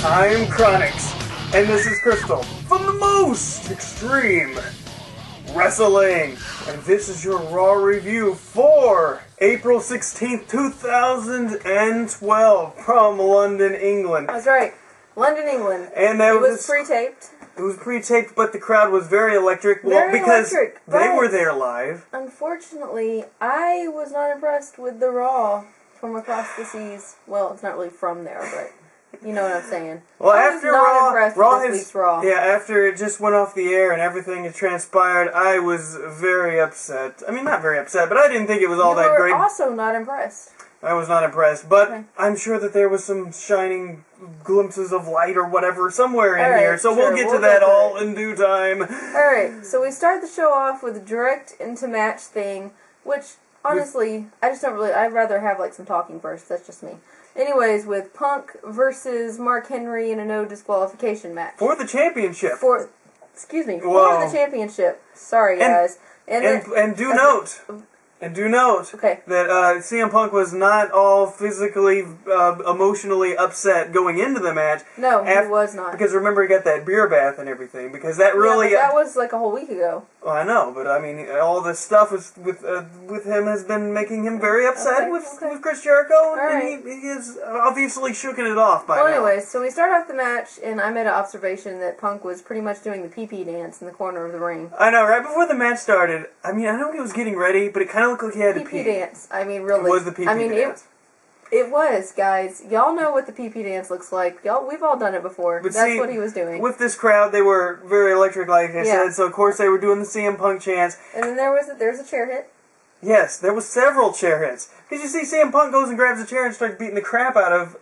I'm Chronix, and this is Crystal from the most extreme wrestling, and this is your Raw review for April 16th, 2012 from London, England. That's right, London, England. And it was pre-taped. It was pre-taped, but the crowd was very electric. Because they were there live. Unfortunately, I was not impressed with the Raw from across the seas. Well, it's not really from there, but you know what I'm saying. Well, I after was not impressed with this week's Raw. Yeah, after it just went off the air and everything had transpired, I was very upset. I mean, not very upset, but I didn't think it was all that great. You were also not impressed. I was not impressed, but okay. I'm sure that there was some shining glimpses of light or whatever somewhere in here, so we'll get to that all in due time. Alright, so we start the show off with a direct into match thing, which, honestly, I just don't really, I'd rather have, like, some talking first, that's just me. Anyways, with Punk versus Mark Henry in a no disqualification match. For the championship. For the championship. Sorry, guys. And do note that CM Punk was not all physically, emotionally upset going into the match. No, he was not. Because remember, he got that beer bath and everything. Because that really... Yeah, but that was like a whole week ago. Well, I know, but I mean, all this stuff with him has been making him very upset with Chris Jericho, and he is obviously shooken it off by now. Well, anyways, so we start off the match, and I made an observation that Punk was pretty much doing the pee-pee dance in the corner of the ring. I know, right before the match started, I mean, I know he was getting ready, but it kind of looked like he had to pee. Pee-pee dance. I mean, really. It was the pee-pee dance. It was, guys. Y'all know what the pee-pee dance looks like. We've all done it before. But that's what he was doing. With this crowd, they were very electric, like I said, so of course they were doing the CM Punk chants. And then there's a chair hit. Yes, there was several chair hits. Because you see CM Punk goes and grabs a chair and starts beating the crap out of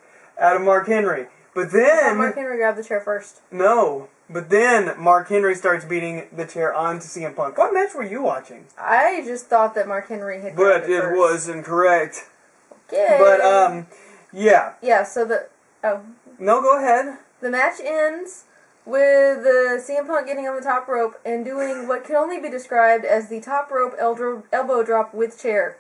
Mark Henry. But then... Mark Henry grabbed the chair first. No. But then Mark Henry starts beating the chair onto CM Punk. What match were you watching? I just thought that Mark Henry had grabbed it first. But it was incorrect. Okay. But, yeah. Yeah, so No, go ahead. The match ends with CM Punk getting on the top rope and doing what can only be described as the top rope elbow drop with chair.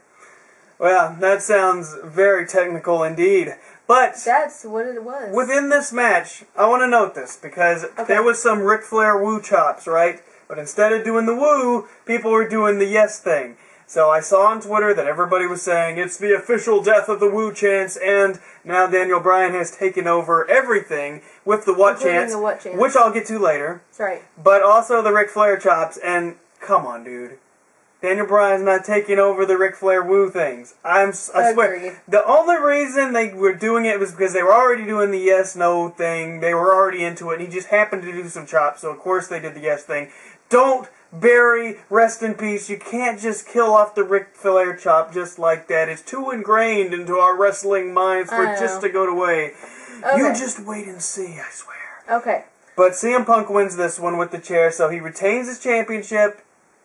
Well, that sounds very technical indeed. But that's what it was. Within this match, I want to note this, because there was some Ric Flair woo chops, right? But instead of doing the woo, people were doing the yes thing. So I saw on Twitter that everybody was saying, it's the official death of the woo chants, and now Daniel Bryan has taken over everything with the what chants, which I'll get to later. That's right. But also the Ric Flair chops, and come on, dude. Daniel Bryan's not taking over the Ric Flair woo things. I swear. The only reason they were doing it was because they were already doing the yes-no thing. They were already into it. He just happened to do some chops, so of course they did the yes thing. Don't bury, rest in peace. You can't just kill off the Ric Flair chop just like that. It's too ingrained into our wrestling minds for it just to go away. Okay. You just wait and see, I swear. Okay. But CM Punk wins this one with the chair, so he retains his championship,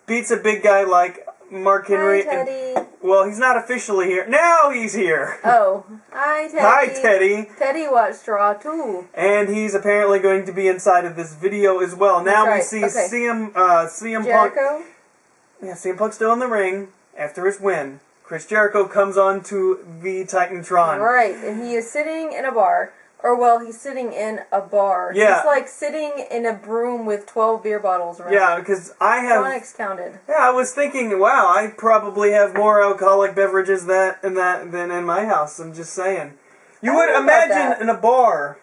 beats a big guy like Mark Henry. Hi, Teddy. Well, he's not officially here. Now he's here. Oh. Hi, Teddy. Hi, Teddy. Teddy watched Raw, too. And he's apparently going to be inside of this video as well. Now we see CM Jericho? Punk. Yeah, CM Punk's still in the ring after his win. Chris Jericho comes on to the Titantron. Right, and he is sitting in a bar. Or, well, he's sitting in a bar. Yeah. He's like sitting in a broom with 12 beer bottles around. Yeah, because I have... Chronix counted. Yeah, I was thinking, wow, I probably have more alcoholic beverages than in my house. I'm just saying. You would imagine in a bar...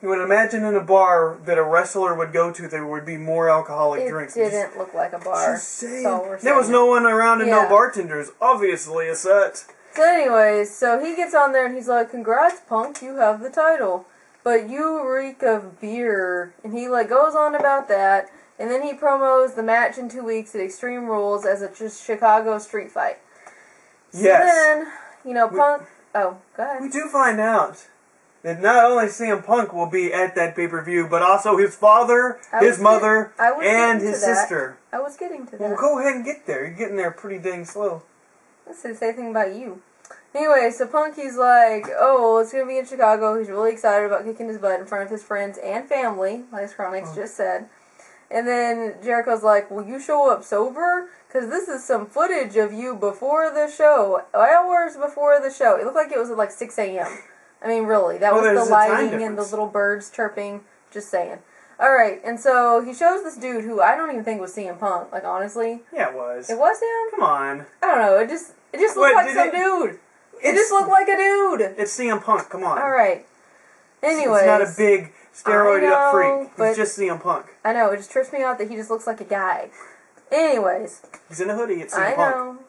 You would imagine in a bar that a wrestler would go to, there would be more alcoholic drinks. It didn't look like a bar. Just saying. There was no one around and no bartenders. Obviously a set. So anyways, so he gets on there and he's like, congrats, Punk, you have the title. But you reek of beer. And he like goes on about that. And then he promos the match in 2 weeks at Extreme Rules as a Chicago street fight. Yes. So then, you know, Punk... Oh, go ahead. We do find out that not only CM Punk will be at that pay-per-view, but also his father, his mother, and his sister. I was getting to that. Well, go ahead and get there. You're getting there pretty dang slow. Let's say the same thing about you. Anyway, so Punk, he's like, oh, well, it's going to be in Chicago. He's really excited about kicking his butt in front of his friends and family, like Chronix just said. And then Jericho's like, will you show up sober? Because this is some footage of you before the show. Hours before the show. It looked like it was at like 6 a.m. I mean, really, that was the lighting and the little birds chirping. Just saying. Alright, and so he shows this dude who I don't even think was CM Punk, like, honestly. Yeah, it was. It was him? Come on. I don't know, it just looked like some dude. It just looked like a dude. It's CM Punk, come on. Alright. Anyways. It's not a big steroided up freak. It's just CM Punk. I know, it just trips me out that he just looks like a guy. Anyways. He's in a hoodie, it's CM Punk.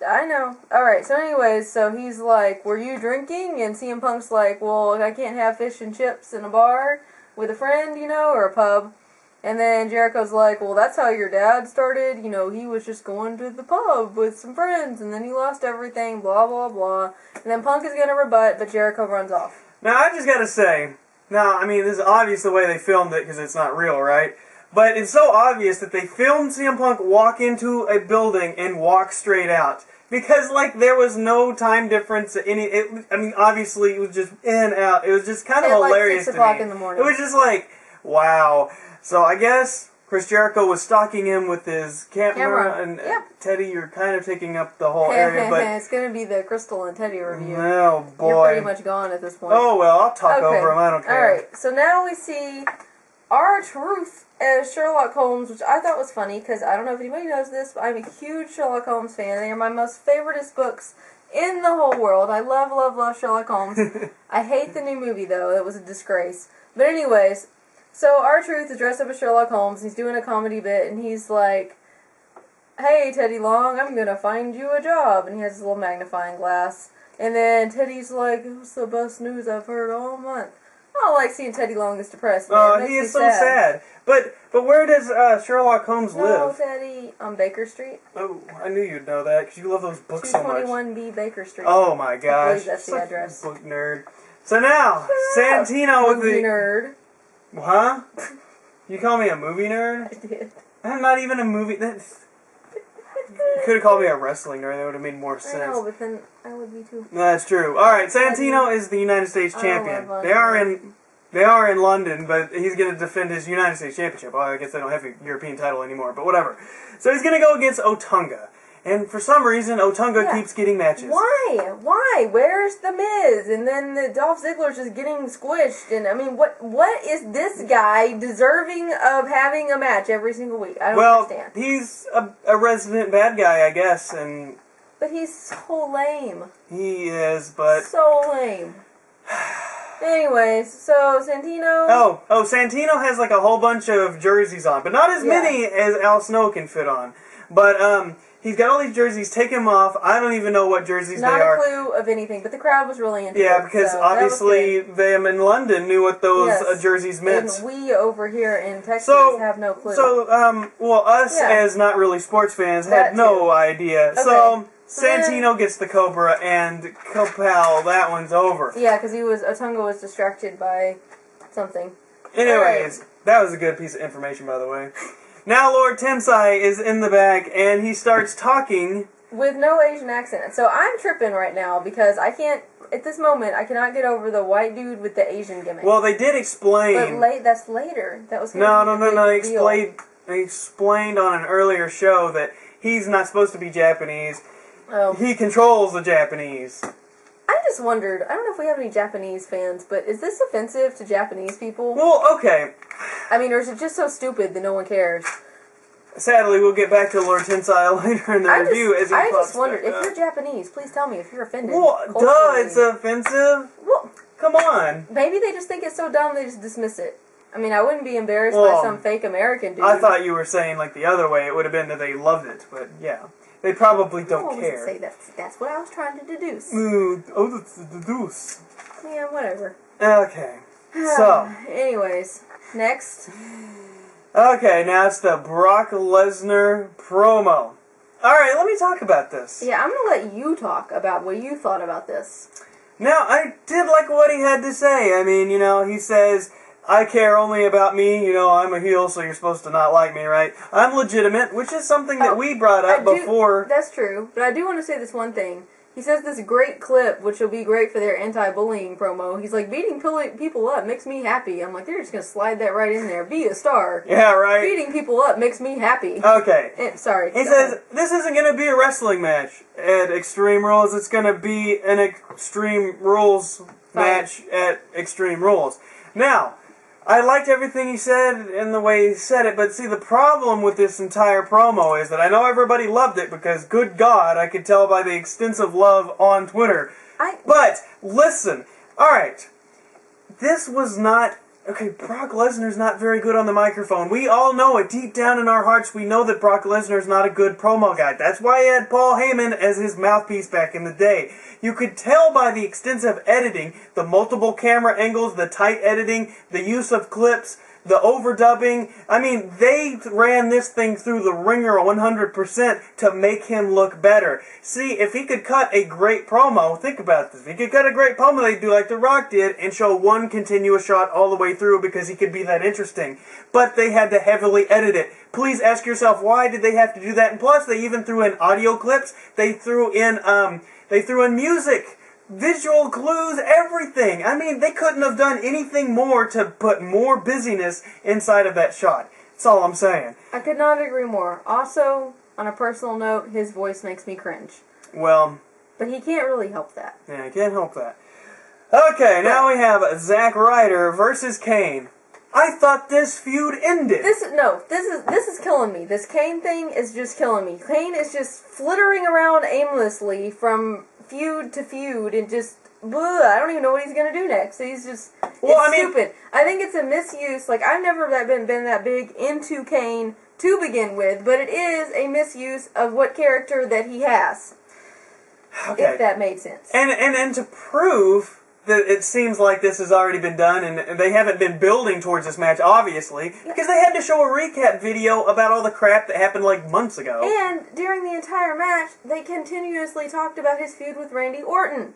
I know. Alright, so anyways, so he's like, were you drinking? And CM Punk's like, well, I can't have fish and chips in a bar with a friend, you know, or a pub. And then Jericho's like, well, that's how your dad started. You know, he was just going to the pub with some friends, and then he lost everything, blah, blah, blah. And then Punk is going to rebut, but Jericho runs off. Now, I just gotta say, I mean, this is obvious the way they filmed it, because it's not real, right? But it's so obvious that they filmed CM Punk walk into a building and walk straight out. Because, like, there was no time difference. I mean, obviously, it was just in and out. It was just kind of hilarious to me. Like 6 o'clock in the morning. It was just like, wow. So, I guess Chris Jericho was stalking him with his camera. And Teddy, you're kind of taking up the whole area. But it's going to be the Crystal and Teddy review. Oh, boy. You're pretty much gone at this point. Oh, well, I'll talk over him. I don't care. Alright, so now we see R-Truth as Sherlock Holmes, which I thought was funny, because I don't know if anybody knows this, but I'm a huge Sherlock Holmes fan. They are my most favoriteest books in the whole world. I love, love, love Sherlock Holmes. I hate the new movie, though. It was a disgrace. But anyways, so R-Truth is dressed up as Sherlock Holmes. He's doing a comedy bit, and he's like, hey, Teddy Long, I'm going to find you a job. And he has his little magnifying glass. And then Teddy's like, it was the best news I've heard all month. I don't like seeing Teddy Long this depressed, man. Oh, he is so sad. But where does Sherlock Holmes live? No, Teddy, on Baker Street. Oh, I knew you'd know that, because you love those books so much. 221B Baker Street. Oh my gosh. I believe that's the address. Book nerd. So now, Santino with the... Movie nerd. Huh? You call me a movie nerd? I did. I'm not even a movie... You could have called me a wrestling nerd. That would have made more sense. I know, but then I would be too. That's true. Alright, Santino is the United States champion. They are in London, but he's going to defend his United States Championship. Well, I guess they don't have a European title anymore, but whatever. So he's going to go against Otunga. And for some reason, Otunga keeps getting matches. Why? Why? Where's the Miz? And then the Dolph Ziggler's just getting squished. And I mean, what is this guy deserving of having a match every single week? I don't understand. Well, he's a resident bad guy, I guess, and... But he's so lame. He is, but... So lame. Anyways, so Santino... Oh, Santino has like a whole bunch of jerseys on, but not as many as Al Snow can fit on. But, he's got all these jerseys, take them off. I don't even know what jerseys they are. Not a clue of anything, but the crowd was really into it. Yeah, because obviously them in London knew what those jerseys meant. And we over here in Texas have no clue. So, us as not really sports fans had no idea. Okay. So Santino gets the Cobra, and Kapow, that one's over. Yeah, because Otunga was distracted by something. Anyways, that was a good piece of information, by the way. Now Lord Tensai is in the back, and he starts talking... with no Asian accent. So I'm tripping right now, because I can't... At this moment, I cannot get over the white dude with the Asian gimmick. Well, they did explain... But that's later. That was No. They explained on an earlier show that he's not supposed to be Japanese. Oh. He controls the Japanese. I just wondered, I don't know if we have any Japanese fans, but is this offensive to Japanese people? Well, okay. I mean, or is it just so stupid that no one cares? Sadly, we'll get back to Lord Tensai later in the review. I just wondered, if you're Japanese, please tell me if you're offended. Well, it's offensive. Well, come on. Maybe they just think it's so dumb they just dismiss it. I mean, I wouldn't be embarrassed by some fake American dude. I thought you were saying like the other way. It would have been that they loved it, but yeah. They probably don't care. Say that's what I was trying to deduce. That's deduce. Yeah, whatever. Okay. So. Anyways, next. Okay, now it's the Brock Lesnar promo. Alright, let me talk about this. Yeah, I'm going to let you talk about what you thought about this. Now, I did like what he had to say. I mean, he says... I care only about me, I'm a heel, so you're supposed to not like me, right? I'm legitimate, which is something that we brought up before. That's true, but I do want to say this one thing. He says this great clip, which will be great for their anti-bullying promo. He's like, beating people up makes me happy. I'm like, they're just going to slide that right in there. Be a star. Yeah, right. Beating people up makes me happy. Okay. Sorry. He says, this isn't going to be a wrestling match at Extreme Rules. It's going to be an Extreme Rules match at Extreme Rules. Now, I liked everything he said and the way he said it, but see, the problem with this entire promo is that I know everybody loved it because, good God, I could tell by the extensive love on Twitter. But, listen, alright, this was not... Okay, Brock Lesnar's not very good on the microphone. We all know it. Deep down in our hearts, we know that Brock Lesnar's not a good promo guy. That's why he had Paul Heyman as his mouthpiece back in the day. You could tell by the extensive editing, the multiple camera angles, the tight editing, the use of clips, the overdubbing. I mean, they ran this thing through the ringer 100% to make him look better. See, if he could cut a great promo, think about this. If he could cut a great promo, they'd do like The Rock did and show one continuous shot all the way through because he could be that interesting. But they had to heavily edit it. Please ask yourself, why did they have to do that? And plus, they even threw in audio clips. They threw in music. Visual clues, everything. I mean, they couldn't have done anything more to put more busyness inside of that shot. That's all I'm saying. I could not agree more. Also, on a personal note, his voice makes me cringe. Well... But he can't really help that. Yeah, he can't help that. Okay, now we have Zack Ryder versus Kane. I thought this feud ended. This is killing me. This Kane thing is just killing me. Kane is just flittering around aimlessly from feud to feud and just, I don't even know what he's going to do next. He's just, stupid. I think it's a misuse. Like, I've never been that big into Kane to begin with, but it is a misuse of what character that he has. Okay. If that made sense. And to prove that it seems like this has already been done and they haven't been building towards this match, obviously, because they had to show a recap video about all the crap that happened like months ago. And during the entire match, they continuously talked about his feud with Randy Orton.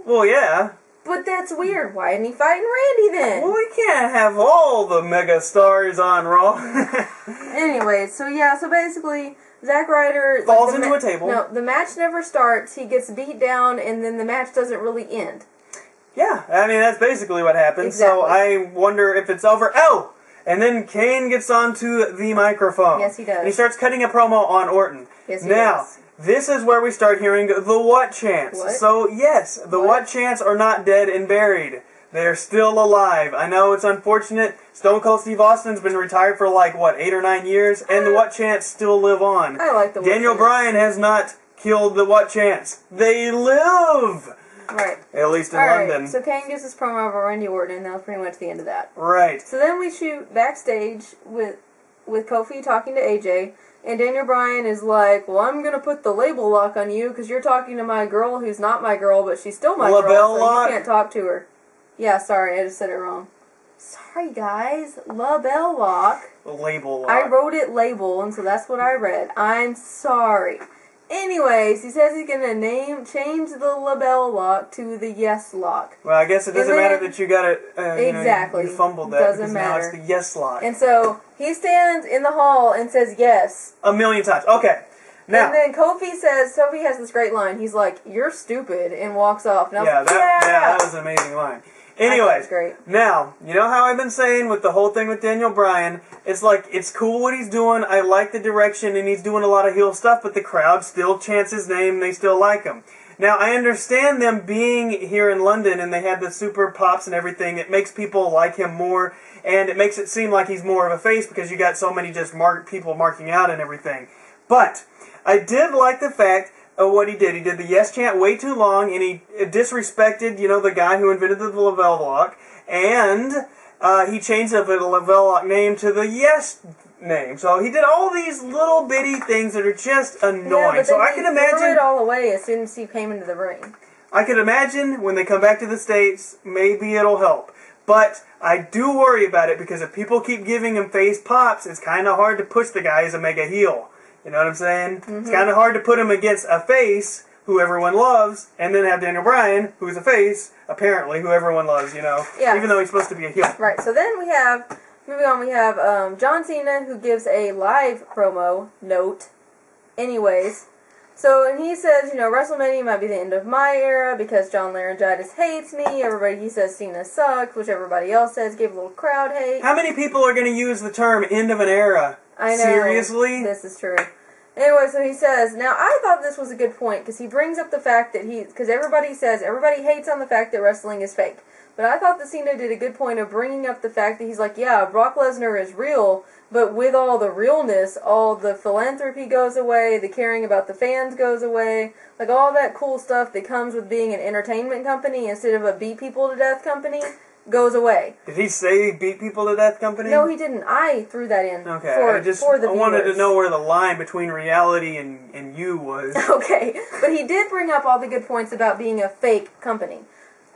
Well, yeah. But that's weird. Why isn't he fighting Randy then? Well, we can't have all the mega stars on Raw. Anyway, so basically... Zack Ryder... falls into a table. No, the match never starts, he gets beat down, and then the match doesn't really end. Yeah, I mean, that's basically what happens. Exactly. So I wonder if it's over. Oh! And then Kane gets onto the microphone. Yes, he does. And he starts cutting a promo on Orton. Yes, he does. This is where we start hearing the what chants. What? So, yes, the what chants are not dead and buried. They're still alive. I know it's unfortunate. Stone Cold Steve Austin's been retired for 8 or 9 years, and the what chants still live on. I like the what Daniel chants. Bryan has not killed the what chants. They live! Right. At least in London. Right. So Kane gets his promo over Randy Orton, and that was pretty much the end of that. Right. So then we shoot backstage with Kofi talking to AJ, and Daniel Bryan is like, well, I'm going to put the label lock on you because you're talking to my girl who's not my girl, but she's still my girl, so you can't talk to her. Yeah, sorry, I just said it wrong. Sorry, guys. Label lock. Label lock. I wrote it label, and so that's what I read. I'm sorry. Anyways, he says he's gonna change the label lock to the yes lock. Well, I guess it doesn't matter that you got it. Exactly. You fumbled that doesn't because matter. now it's the yes lock. And so he stands in the hall and says yes 1,000,000 times. Okay. Now. And then Kofi has this great line. He's like, "You're stupid," and walks off. And that was an amazing line. Anyways, now, you know how I've been saying with the whole thing with Daniel Bryan, it's like, it's cool what he's doing, I like the direction, and he's doing a lot of heel stuff, but the crowd still chants his name, and they still like him. Now, I understand them being here in London, and they had the super pops and everything, it makes people like him more, and it makes it seem like he's more of a face, because you got so many just people marking out and everything. But, I did like the fact what he did. He did the yes chant way too long, and he disrespected, the guy who invented the Lavelle lock, and he changed the Lavelle lock name to the yes name. So he did all these little bitty things that are just annoying. So I can imagine threw it all away as soon as he came into the ring. I could imagine when they come back to the States, maybe it'll help. But I do worry about it because if people keep giving him face pops, it's kind of hard to push the guy as a mega heel. You know what I'm saying? Mm-hmm. It's kind of hard to put him against a face who everyone loves, and then have Daniel Bryan, who's a face, apparently, who everyone loves, Yeah. even though he's supposed to be a heel. Right, so then we have, moving on, we have John Cena, who gives a live promo note. Anyways, so, and he says, WrestleMania might be the end of my era because John Laryngitis hates me. He says Cena sucks, which everybody else says, give a little crowd hate. How many people are going to use the term end of an era? I know. Seriously? This is true. Anyway, so he says, now I thought this was a good point, because he brings up the fact that because everybody hates on the fact that wrestling is fake. But I thought that Cena did a good point of bringing up the fact that he's like, yeah, Brock Lesnar is real, but with all the realness, all the philanthropy goes away, the caring about the fans goes away, like all that cool stuff that comes with being an entertainment company instead of a beat people to death company goes away. Did he say beat people to death company? No, he didn't. I threw that in okay, for the viewers. I wanted to know where the line between reality and you was. Okay, but he did bring up all the good points about being a fake company.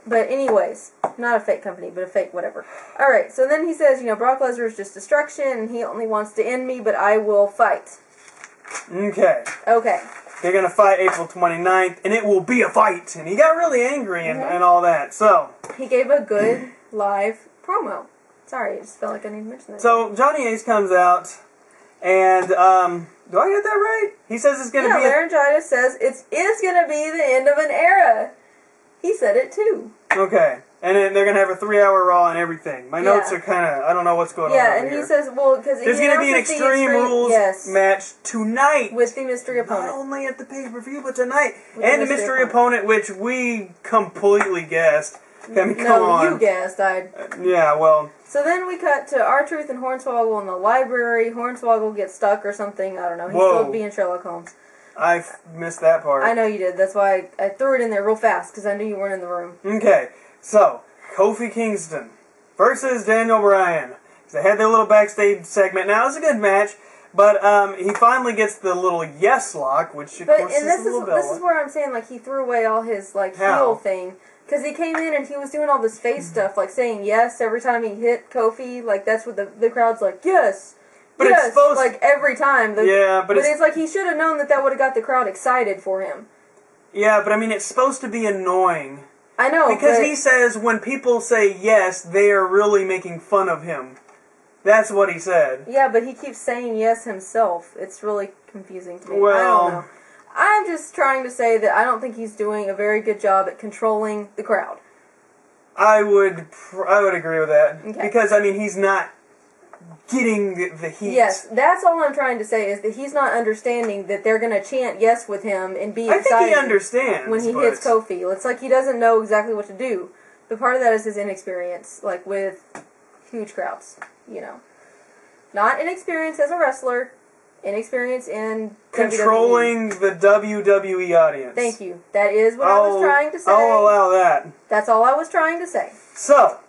But anyways, not a fake company, but a fake whatever. Alright, so then he says, Brock Lesnar is just destruction, and he only wants to end me, but I will fight. Okay. Okay. They're going to fight April 29th, and it will be a fight. And he got really angry and all that, so. He gave a good live promo. Sorry, I just felt like I need to mention that. So, Johnny Ace comes out, and, do I get that right? He says it's going to be Laryngitis says it's going to be the end of an era. He said it too. Okay. And then they're going to have a 3-hour Raw and everything. My notes are kind of, I don't know what's going on over and here. he says, well, because there's going to be an Extreme Rules match tonight. With the mystery opponent. Not only at the pay-per-view, but tonight. And the mystery opponent, which we completely guessed. I mean, come on. You guessed. Yeah, well. So then we cut to R-Truth and Hornswoggle in the library. Hornswoggle gets stuck or something. I don't know. He's still being Sherlock Holmes. I missed that part. I know you did. That's why I threw it in there real fast, because I knew you weren't in the room. Okay, so, Kofi Kingston versus Daniel Bryan. They had their little backstage segment. Now, it was a good match, but he finally gets the little yes lock, which, of course, is a little this is where I'm saying, like, he threw away all his, like, heel thing. Because he came in and he was doing all this face stuff, like saying yes every time he hit Kofi. Like, that's what the crowd's like, yes! But yes, it's supposed like every time. But it's like he should have known that would have got the crowd excited for him. Yeah, but I mean, it's supposed to be annoying. I know, because he says when people say yes, they are really making fun of him. That's what he said. Yeah, but he keeps saying yes himself. It's really confusing to me. Well, I don't know. I'm just trying to say that I don't think he's doing a very good job at controlling the crowd. I would agree with that. Okay. Because, I mean, he's not getting the heat. Yes, that's all I'm trying to say, is that he's not understanding that they're going to chant yes with him and be excited. I think he understands. When he hits Kofi. It's like he doesn't know exactly what to do. But part of that is his inexperience, like with huge crowds, Not inexperience as a wrestler, inexperience in controlling WWE. The WWE audience. Thank you. That is what I was trying to say. I'll allow that. That's all I was trying to say. So,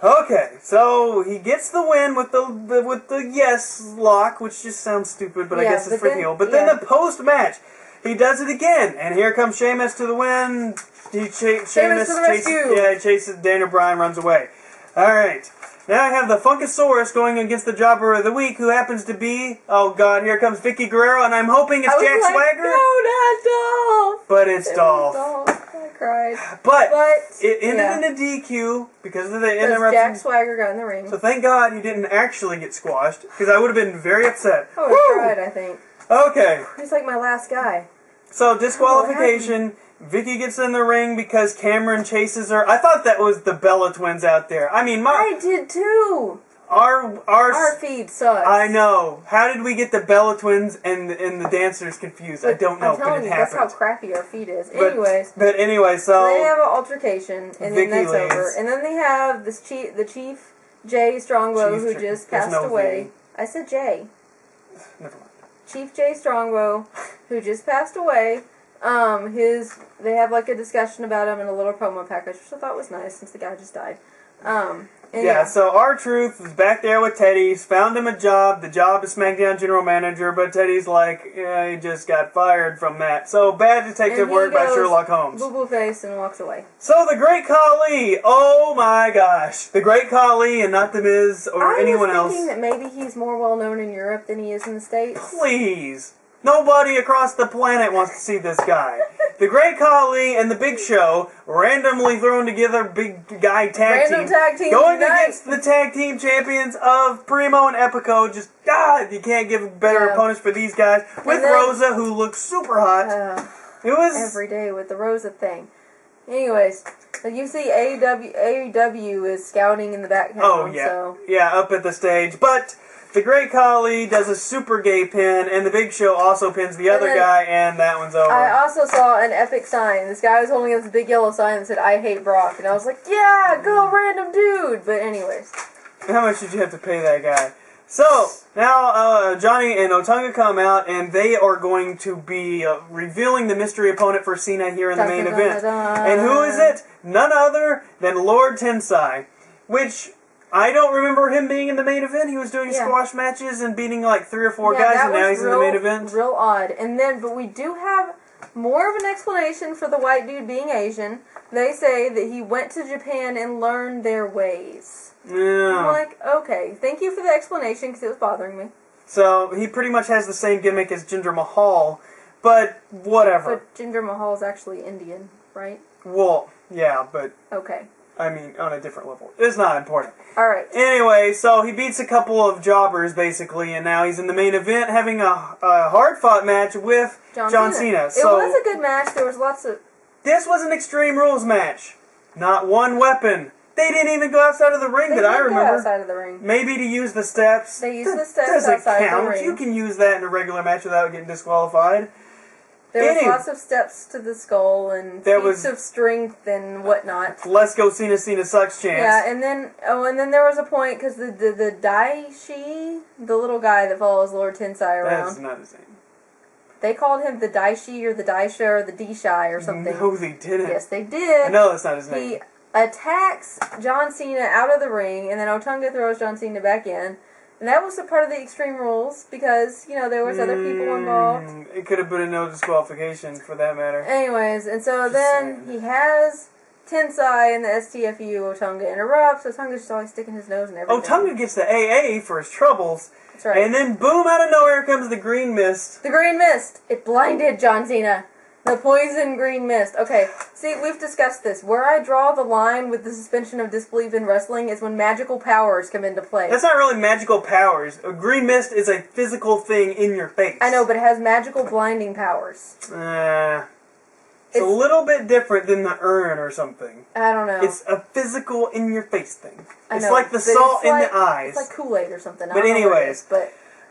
okay, so he gets the win with the yes lock, which just sounds stupid, but I guess it's for heel. But then the post match, he does it again, and here comes Sheamus to the win. Sheamus to the rescue. He chases Daniel Bryan, runs away. All right. Now I have the Funkasaurus going against the Jobber of the Week, who happens to be, oh god, here comes Vicky Guerrero, and I'm hoping it's Jack Swagger. No, not Dolph. But it's Dolph. I cried. But it ended in a DQ because of the interruption. Jack Swagger got in the ring. So thank God you didn't actually get squashed, because I would have been very upset. I would have cried, I think. Okay. He's like my last guy. So disqualification. Vicky gets in the ring because Cameron chases her. I thought that was the Bella twins out there. I mean, I did too. Our feed sucks. I know. How did we get the Bella twins and the dancers confused? I don't know, but it happened. That's how crappy our feed is. But anyway, so they have an altercation, and then that's over. And then they have the Chief Jay Strongbow, who just passed away. I said Jay. Never mind. Chief Jay Strongbow, who just passed away. They have like a discussion about him in a little promo package, which I thought was nice since the guy just died. So R-Truth is back there with Teddy. He's found him a job. The job is SmackDown General Manager, but Teddy's like, yeah, he just got fired from that. So bad detective work by Sherlock Holmes. Boo-boo face and walks away. So the Great Khali, oh my gosh, the Great Khali and not the Miz or anyone else. I was thinking that maybe he's more well known in Europe than he is in the States. Please. Nobody across the planet wants to see this guy. The Great Khali and the Big Show, randomly thrown together big guy tag team. Going against the tag team champions of Primo and Epico. Just, you can't give better opponents for these guys. With Rosa, who looks super hot. It was every day with the Rosa thing. Anyways, you see AEW is scouting in the background. Oh, yeah. So. Yeah, up at the stage. But the Great Khali does a super gay pin, and the Big Show also pins the other guy, and that one's over. I also saw an epic sign. This guy was holding up this big yellow sign that said, "I hate Brock," and I was like, yeah, go random dude. But anyways. How much did you have to pay that guy? So, now Johnny and Otunga come out, and they are going to be revealing the mystery opponent for Cena here in the main event. And who is it? None other than Lord Tensai, which I don't remember him being in the main event. He was doing squash matches and beating like 3 or 4 guys, and now he's in the main event. Real odd. And then, but we do have more of an explanation for the white dude being Asian. They say that he went to Japan and learned their ways. Yeah. I'm like, okay, thank you for the explanation, because it was bothering me. So, he pretty much has the same gimmick as Jinder Mahal, but whatever. But Jinder Mahal is actually Indian, right? Well, yeah, but... Okay. I mean, on a different level. It's not important. Alright. Anyway, so he beats a couple of jobbers, basically, and now he's in the main event having a hard-fought match with John Cena. It was a good match. There was lots of... This was an Extreme Rules match. Not one weapon. They didn't even go outside of the ring that I remember. Go outside of the ring. Maybe to use the steps. They used the steps outside of the ring. You can use that in a regular match without getting disqualified. There was lots of steps to the skull and feats of strength and whatnot. Let's go Cena sucks chance. Yeah, and then there was a point because the Daishi, the little guy that follows Lord Tensai around. That's not his name. They called him the Daishi or the Daisha or the Dishai or something. No, they didn't. Yes, they did. I know that's not his name. He attacks John Cena out of the ring, and then Otunga throws John Cena back in. And that was a part of the Extreme Rules because, there was other people involved. It could have been a no disqualification for that matter. Anyways, and so then he has Tensai and the STFU. Otunga interrupts. Otunga's just always sticking his nose and everything. Otunga gets the AA for his troubles. That's right. And then boom, out of nowhere comes the green mist. The green mist. It blinded John Cena. The poison green mist. Okay, see, we've discussed this. Where I draw the line with the suspension of disbelief in wrestling is when magical powers come into play. That's not really magical powers. A green mist is a physical thing in your face. I know, but it has magical blinding powers. It's a little bit different than the urn or something. I don't know. It's a physical in your face thing. I know, it's like the salt in the eyes. It's like Kool-Aid or something. But anyways,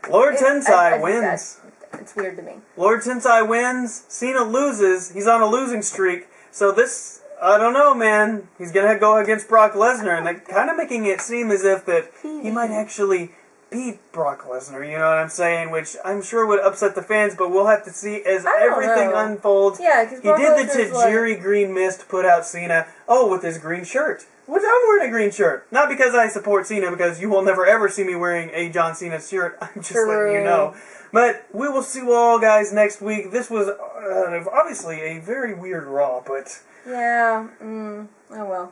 Lord Tensai wins. It's weird to me. Lord Tensai wins. Cena loses. He's on a losing streak. So this, I don't know, man. He's going to go against Brock Lesnar. And they're kind of making it seem as if that he might actually beat Brock Lesnar. You know what I'm saying? Which I'm sure would upset the fans. But we'll have to see as everything unfolds. Yeah, because he did the Tajiri green mist to put out Cena. Oh, with his green shirt. Which I'm wearing a green shirt. Not because I support Cena. Because you will never ever see me wearing a John Cena shirt. I'm just letting you know. But we will see you all guys next week. This was obviously a very weird Raw, but... Yeah, oh well.